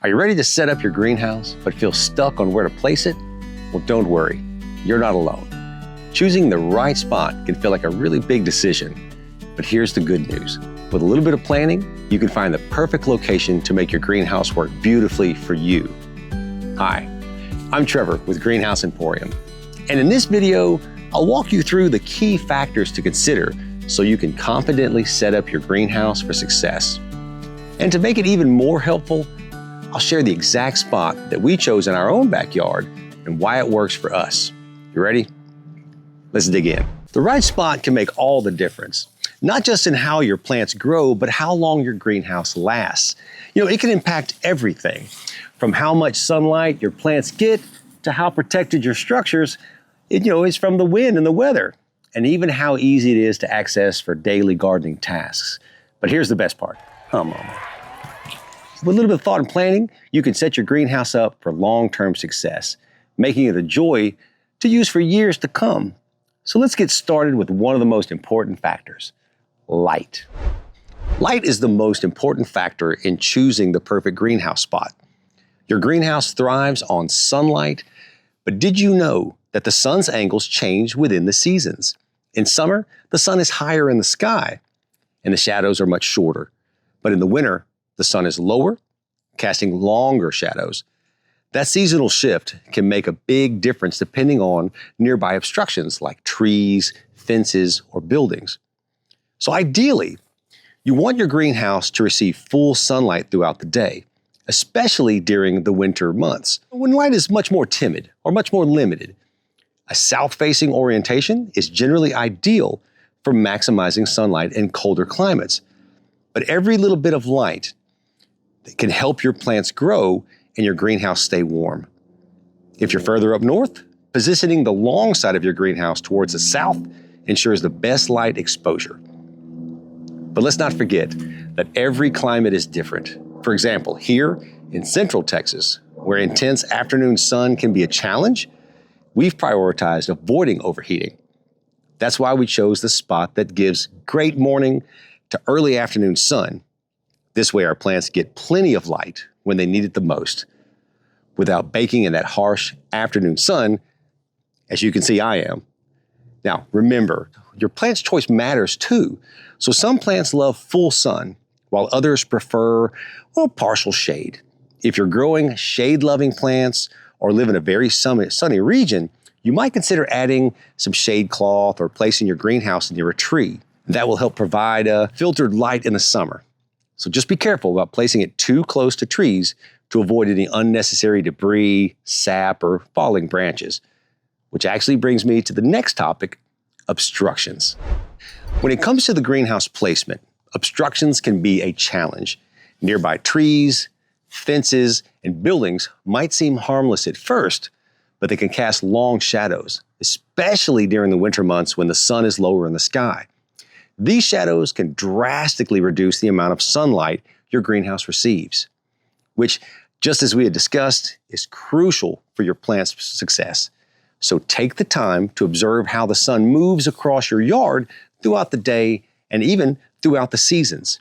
Are you ready to set up your greenhouse but feel stuck on where to place it? Well, don't worry, you're not alone. Choosing the right spot can feel like a really big decision, but here's the good news. With a little bit of planning, you can find the perfect location to make your greenhouse work beautifully for you. Hi, I'm Trevor with Greenhouse Emporium, and in this video, I'll walk you through the key factors to consider so you can confidently set up your greenhouse for success. And to make it even more helpful, I'll share the exact spot that we chose in our own backyard and why it works for us. You ready? Let's dig in. The right spot can make all the difference, not just in how your plants grow, but how long your greenhouse lasts. It can impact everything, from how much sunlight your plants get to how protected your structures is from the wind and the weather, and even how easy it is to access for daily gardening tasks. But here's the best part. Come on. With a little bit of thought and planning, you can set your greenhouse up for long-term success, making it a joy to use for years to come. So let's get started with one of the most important factors, light. Light is the most important factor in choosing the perfect greenhouse spot. Your greenhouse thrives on sunlight, but did you know that the sun's angles change within the seasons? In summer, the sun is higher in the sky and the shadows are much shorter. But in the winter, the sun is lower, casting longer shadows. That seasonal shift can make a big difference depending on nearby obstructions like trees, fences, or buildings. So ideally, you want your greenhouse to receive full sunlight throughout the day, especially during the winter months, when light is much more timid or much more limited. A south-facing orientation is generally ideal for maximizing sunlight in colder climates. But every little bit of light can help your plants grow and your greenhouse stay warm. If you're further up north, positioning the long side of your greenhouse towards the south ensures the best light exposure. But let's not forget that every climate is different. For example, here in Central Texas, where intense afternoon sun can be a challenge, we've prioritized avoiding overheating. That's why we chose the spot that gives great morning to early afternoon sun. This way our plants get plenty of light when they need it the most, without baking in that harsh afternoon sun, as you can see I am. Now remember, your plant's choice matters too. So some plants love full sun, while others prefer, partial shade. If you're growing shade-loving plants or live in a very sunny region, you might consider adding some shade cloth or placing your greenhouse near a tree. That will help provide filtered light in the summer. So just be careful about placing it too close to trees to avoid any unnecessary debris, sap, or falling branches. Which actually brings me to the next topic, obstructions. When it comes to the greenhouse placement, obstructions can be a challenge. Nearby trees, fences, and buildings might seem harmless at first, but they can cast long shadows, especially during the winter months when the sun is lower in the sky. These shadows can drastically reduce the amount of sunlight your greenhouse receives, which, just as we had discussed, is crucial for your plant's success. So take the time to observe how the sun moves across your yard throughout the day and even throughout the seasons.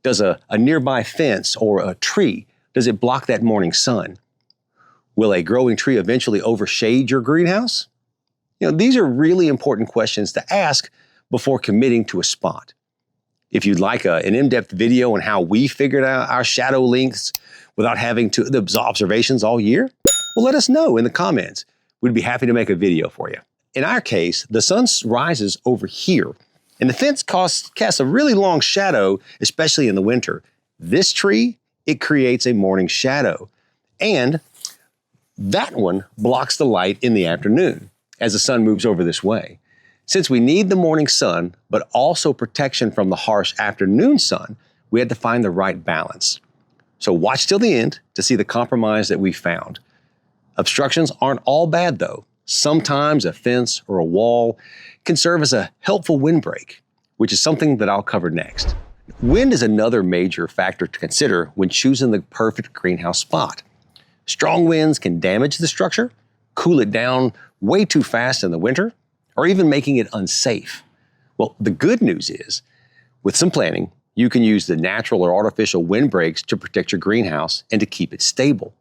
Does a nearby fence or a tree, does it block that morning sun? Will a growing tree eventually overshade your greenhouse? These are really important questions to ask before committing to a spot. If you'd like an in-depth video on how we figured out our shadow lengths without having to the observations all year, well, let us know in the comments. We'd be happy to make a video for you. In our case, the sun rises over here, and the fence casts a really long shadow, especially in the winter. This tree, it creates a morning shadow, and that one blocks the light in the afternoon as the sun moves over this way. Since we need the morning sun, but also protection from the harsh afternoon sun, we had to find the right balance. So watch till the end to see the compromise that we found. Obstructions aren't all bad though. Sometimes a fence or a wall can serve as a helpful windbreak, which is something that I'll cover next. Wind is another major factor to consider when choosing the perfect greenhouse spot. Strong winds can damage the structure, cool it down way too fast in the winter, or even making it unsafe. Well, the good news is, with some planning, You can use the natural or artificial windbreaks to protect your greenhouse and to keep it stable.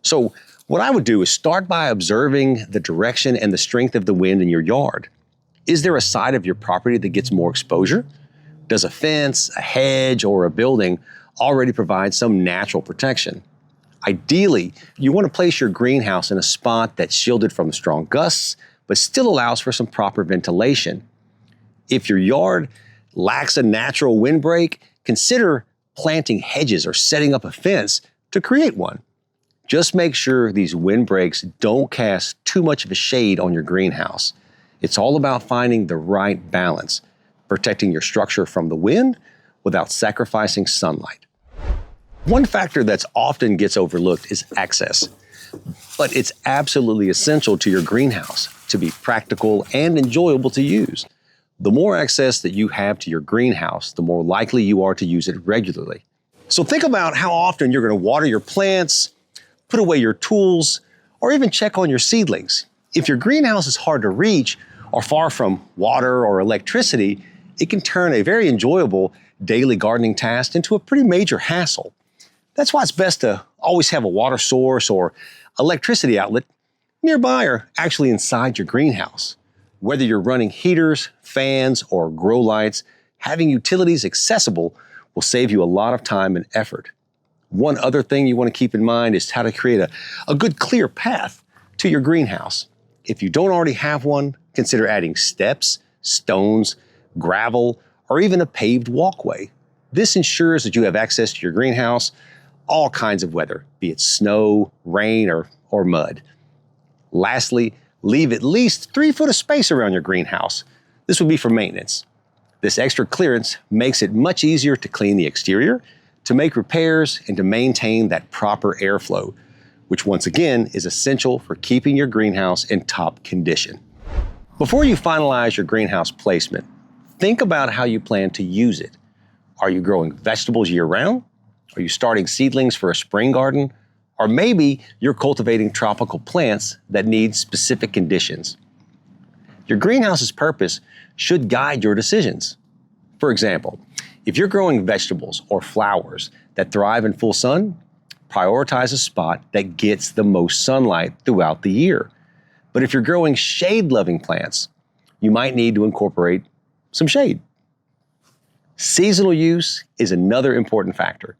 So what I would do is start by observing the direction and the strength of the wind in your yard. Is there a side of your property that gets more exposure? Does a fence, a hedge, or a building already provide some natural protection? Ideally, you want to place your greenhouse in a spot that's shielded from strong gusts, but still allows for some proper ventilation. If your yard lacks a natural windbreak, consider planting hedges or setting up a fence to create one. Just make sure these windbreaks don't cast too much of a shade on your greenhouse. It's all about finding the right balance, protecting your structure from the wind without sacrificing sunlight. One factor that often gets overlooked is access, but it's absolutely essential to your greenhouse to be practical and enjoyable to use. The more access that you have to your greenhouse, the more likely you are to use it regularly. So think about how often you're going to water your plants, put away your tools, or even check on your seedlings. If your greenhouse is hard to reach or far from water or electricity, it can turn a very enjoyable daily gardening task into a pretty major hassle. That's why it's best to always have a water source or electricity outlet nearby or actually inside your greenhouse. Whether you're running heaters, fans, or grow lights, having utilities accessible will save you a lot of time and effort. One other thing you want to keep in mind is how to create a good clear path to your greenhouse. If you don't already have one, consider adding steps, stones, gravel, or even a paved walkway. This ensures that you have access to your greenhouse all kinds of weather, be it snow, rain, or mud. Lastly, leave at least 3 foot of space around your greenhouse. This would be for maintenance. This extra clearance makes it much easier to clean the exterior, to make repairs, and to maintain that proper airflow, which once again is essential for keeping your greenhouse in top condition. Before you finalize your greenhouse placement, think about how you plan to use it. Are you growing vegetables year-round? Are you starting seedlings for a spring garden? Or maybe you're cultivating tropical plants that need specific conditions. Your greenhouse's purpose should guide your decisions. For example, if you're growing vegetables or flowers that thrive in full sun, prioritize a spot that gets the most sunlight throughout the year. But if you're growing shade-loving plants, you might need to incorporate some shade. Seasonal use is another important factor.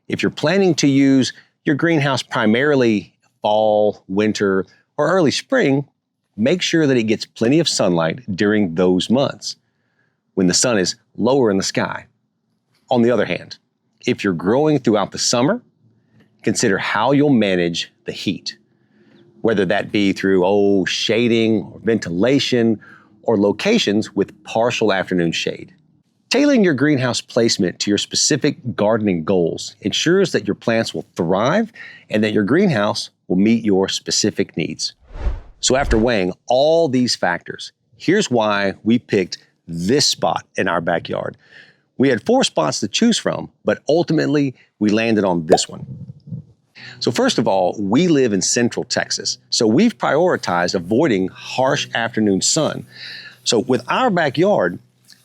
If you're planning to use your greenhouse primarily fall, winter, or early spring, make sure that it gets plenty of sunlight during those months when the sun is lower in the sky. On the other hand, if you're growing throughout the summer, consider how you'll manage the heat, whether that be through shading or ventilation or locations with partial afternoon shade. Tailoring your greenhouse placement to your specific gardening goals ensures that your plants will thrive and that your greenhouse will meet your specific needs. So after weighing all these factors, here's why we picked this spot in our backyard. We had 4 spots to choose from, but ultimately we landed on this one. So first of all, we live in Central Texas, so we've prioritized avoiding harsh afternoon sun. So with our backyard,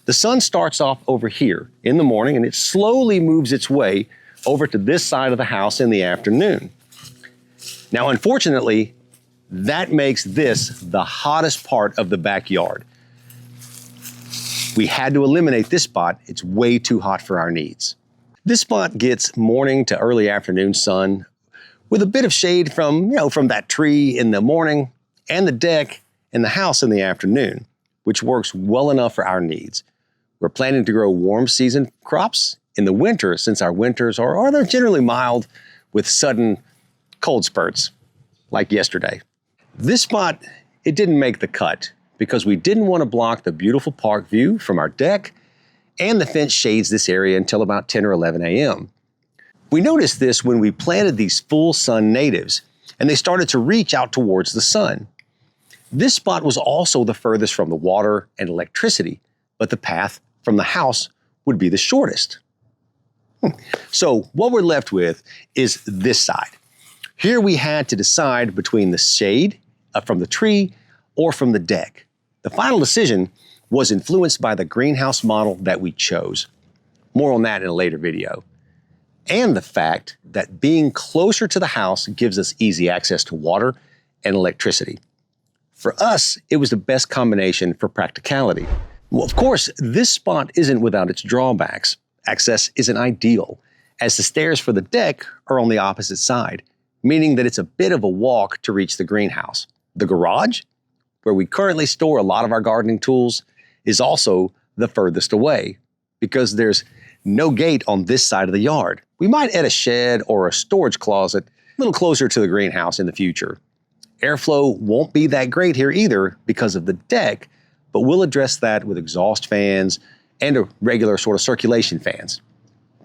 the sun starts off over here in the morning and it slowly moves its way over to this side of the house in the afternoon. Now, unfortunately, that makes this the hottest part of the backyard. We had to eliminate this spot. It's way too hot for our needs. This spot gets morning to early afternoon sun with a bit of shade from that tree in the morning and the deck and the house in the afternoon, which works well enough for our needs. We're planning to grow warm season crops in the winter since our winters they're generally mild with sudden cold spurts like yesterday. This spot, it didn't make the cut because we didn't want to block the beautiful park view from our deck, and the fence shades this area until about 10 or 11 a.m. We noticed this when we planted these full sun natives and they started to reach out towards the sun. This spot was also the furthest from the water and electricity, but the path from the house would be the shortest. So what we're left with is this side. Here we had to decide between the shade from the tree or from the deck. The final decision was influenced by the greenhouse model that we chose. More on that in a later video. And the fact that being closer to the house gives us easy access to water and electricity. For us, it was the best combination for practicality. Well, of course, this spot isn't without its drawbacks. Access isn't ideal, as the stairs for the deck are on the opposite side, meaning that it's a bit of a walk to reach the greenhouse. The garage, where we currently store a lot of our gardening tools, is also the furthest away because there's no gate on this side of the yard. We might add a shed or a storage closet a little closer to the greenhouse in the future. Airflow won't be that great here either because of the deck, but we'll address that with exhaust fans and a regular sort of circulation fans.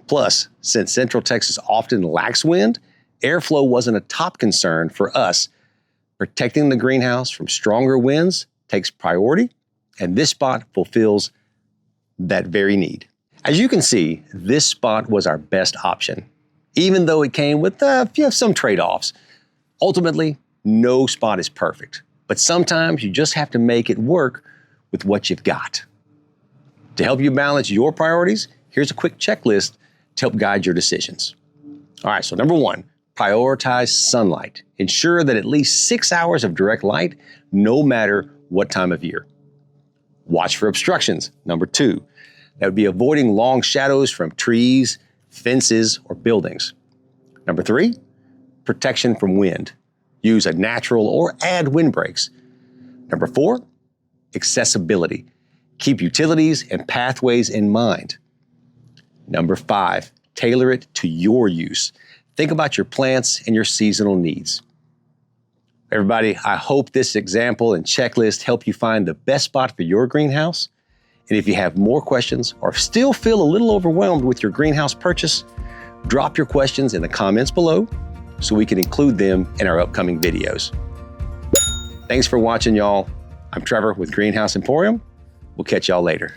Plus, since Central Texas often lacks wind, airflow wasn't a top concern for us. Protecting the greenhouse from stronger winds takes priority, and this spot fulfills that very need. As you can see, this spot was our best option, even though it came with some trade-offs. Ultimately, no spot is perfect, but sometimes you just have to make it work with what you've got. To help you balance your priorities, here's a quick checklist to help guide your decisions. All right, so number 1, prioritize sunlight. Ensure that at least 6 hours of direct light, no matter what time of year. Watch for obstructions. Number 2, that would be avoiding long shadows from trees, fences, or buildings. Number 3, protection from wind. Use a natural or add windbreaks. Number 4, accessibility. Keep utilities and pathways in mind. Number 5, tailor it to your use. Think about your plants and your seasonal needs. Everybody, I hope this example and checklist help you find the best spot for your greenhouse. And if you have more questions or still feel a little overwhelmed with your greenhouse purchase, drop your questions in the comments below so we can include them in our upcoming videos. Thanks for watching, y'all. I'm Trevor with Greenhouse Emporium. We'll catch y'all later.